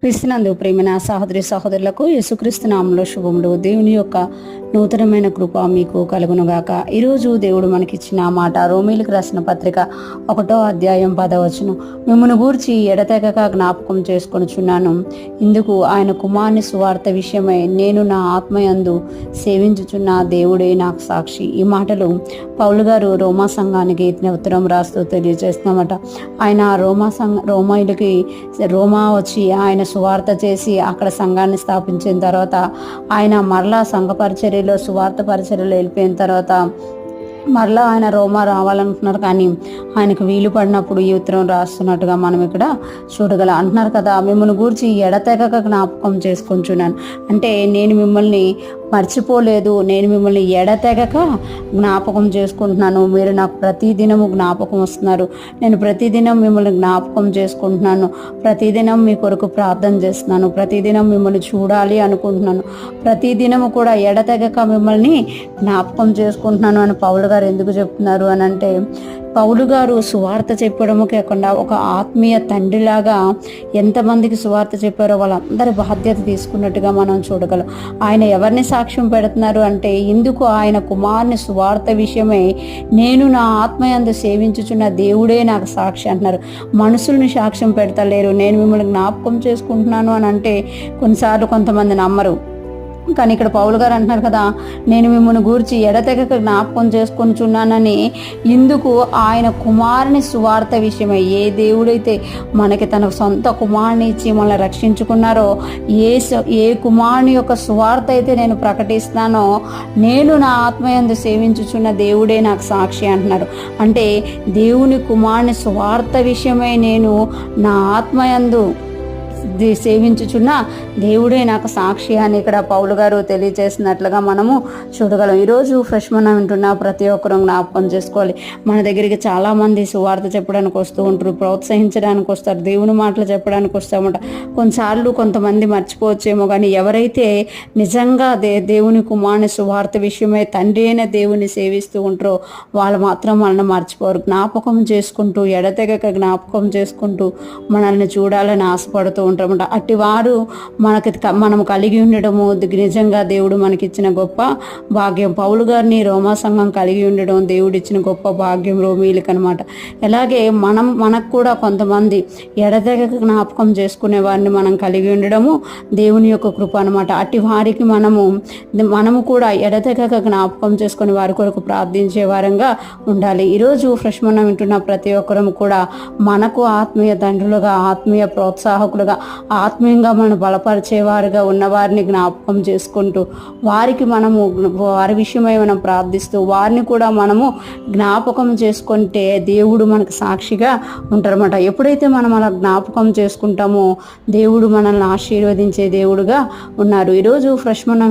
క్రీస్తునందు ప్రేమైన సహోదరి సహోదరులకు యేసుక్రీస్తు నామములో శుభములు. దేవుని యొక్క నూతనమైన కృప మీకు కలుగునుగాక. ఈరోజు దేవుడు మనకిచ్చిన మాట రోమీలకు రాసిన పత్రిక 1వ అధ్యాయం 10వ వచనం. మిమ్మును గూర్చి ఎడతెగక జ్ఞాపకం చేసుకొనుచున్నాను, ఇందుకు ఆయన కుమారుని సువార్త విషయమై నేను నా ఆత్మయందు సేవించుచున్న దేవుడే నాకు సాక్షి. ఈ మాటలు పౌలు గారు రోమా సంఘానికి ఉత్తరం రాస్తూ తెలియజేస్తున్నామట. ఆయన రోమాయిలకి రోమా వచ్చి ఆయన సువార్త చేసి అక్కడ సంఘాన్ని స్థాపించిన తర్వాత ఆయన మరలా సంఘ పరిచర్యలో సువార్త పరిచర్యలో వెళ్ళిపోయిన తర్వాత మరలా ఆయన రోమా రావాలనుకుంటున్నారు, కానీ ఆయనకు వీలు పడినప్పుడు ఈ ఉత్తరం రాస్తున్నట్టుగా మనం ఇక్కడ చూడగలం. అంటున్నారు కదా, మిమ్మల్ని గూర్చి ఎడతెగక జ్ఞాపకం చేసుకుంటున్నాను. అంటే నేను మిమ్మల్ని మర్చిపోలేదు, నేను మిమ్మల్ని ఎడతెగక జ్ఞాపకం చేసుకుంటున్నాను. మీరు నాకు ప్రతిదినము జ్ఞాపకం వస్తున్నారు. నేను ప్రతిదినం మిమ్మల్ని జ్ఞాపకం చేసుకుంటున్నాను. ప్రతిదినం మీ కొరకు ప్రార్థన చేస్తున్నాను. ప్రతిదినం మిమ్మల్ని చూడాలి అనుకుంటున్నాను. ప్రతిదినము కూడా ఎడతెగక మిమ్మల్ని జ్ఞాపకం చేసుకుంటున్నాను అని పౌలు గారు ఎందుకు చెప్తున్నారు అని అంటే, పౌలు గారు సువార్త చెప్పడము కాకుండా ఒక ఆత్మీయ తండ్రిలాగా ఎంతమందికి సువార్త చెప్పారో వాళ్ళందరి బాధ్యత తీసుకున్నట్టుగా మనం చూడగలం. ఆయన ఎవరిని సాక్ష్యం పెడుతున్నారు అంటే, ఇందుకు ఆయన కుమారుని సువార్త విషయమై నేను నా ఆత్మయందు సేవించుచున్న దేవుడే నాకు సాక్షి అంటున్నారు. మనుషుల్ని సాక్ష్యం పెడతలేరు. నేను మిమ్మల్ని జ్ఞాపకం చేసుకుంటున్నాను అని అంటే కొన్నిసార్లు కొంతమంది నమ్మరు, కానీ ఇక్కడ పౌలు గారు అంటున్నారు కదా, నేను మిమ్మల్ని గూర్చి ఎడతెగక జ్ఞాపకం చేసుకొనిచున్నానని. ఇందుకు ఆయన కుమారుని సువార్త విషయమై, ఏ దేవుడైతే మనకి తన సొంత కుమారుని ఇచ్చి మనల్ని రక్షించుకున్నారో ఏ కుమారుని యొక్క సువార్త అయితే నేను ప్రకటిస్తానో నేను నా ఆత్మయందు సేవించుచున్న దేవుడే నాకు సాక్షి అంటున్నారు. అంటే దేవుని కుమారుని సువార్త విషయమై నేను నా ఆత్మయందు సేవించుచున్న దేవుడే నాకు సాక్షి అని ఇక్కడ పౌలు గారు తెలియజేసినట్లుగా మనము చూడగలం. ఈరోజు ఫ్రెష్ మనం వింటున్న ప్రతి ఒక్కరూ జ్ఞాపకం చేసుకోవాలి. మన దగ్గరికి చాలామంది సువార్త చెప్పడానికి వస్తూ ఉంటారు, ప్రోత్సహించడానికి వస్తారు, దేవుని మాటలు చెప్పడానికి వస్తామట. కొన్నిసార్లు కొంతమంది మర్చిపోవచ్చేమో, కానీ ఎవరైతే నిజంగా దేవుని కుమారుని సువార్త విషయమై తండ్రి అయిన దేవుని సేవిస్తూ ఉంటారో వాళ్ళు మాత్రం మనల్ని మర్చిపోరు. జ్ఞాపకం చేసుకుంటూ ఎడతెగక జ్ఞాపకం చేసుకుంటూ మనల్ని చూడాలని ఆశపడుతూ ఉంటారన్నమాట. అట్టి వారు మనం కలిగి ఉండడము నిజంగా దేవుడు మనకిచ్చిన గొప్ప భాగ్యం. పౌలు గారిని రోమా సంఘం కలిగి ఉండడం దేవుడిచ్చిన గొప్ప భాగ్యం రోమీలకు అనమాట. అలాగే మనకు కూడా కొంతమంది ఎడతెగక జ్ఞాపకం చేసుకునే వారిని మనం కలిగి ఉండడము దేవుని యొక్క కృప అనమాట. అట్టి వారికి మనము కూడా ఎడతెగక జ్ఞాపకం చేసుకుని వారి కొరకు ప్రార్థించే వారంగా ఉండాలి. ఈరోజు ఫ్రెష్ మనం వింటున్న ప్రతి ఒక్కరం కూడా మనకు ఆత్మీయ తండ్రులుగా, ఆత్మీయ ప్రోత్సాహకులుగా, ఆత్మీయంగా మనం బలపరిచేవారుగా ఉన్నవారిని జ్ఞాపకం చేసుకుంటూ వారి విషయమై మనం ప్రార్థిస్తూ వారిని కూడా మనము జ్ఞాపకం చేసుకుంటే దేవుడు మనకు సాక్షిగా ఉంటారన్నమాట. ఎప్పుడైతే మనం అలా జ్ఞాపకం చేసుకుంటామో దేవుడు మనల్ని ఆశీర్వదించే దేవుడుగా ఉన్నారు. ఈరోజు ఫ్రెష్ మనం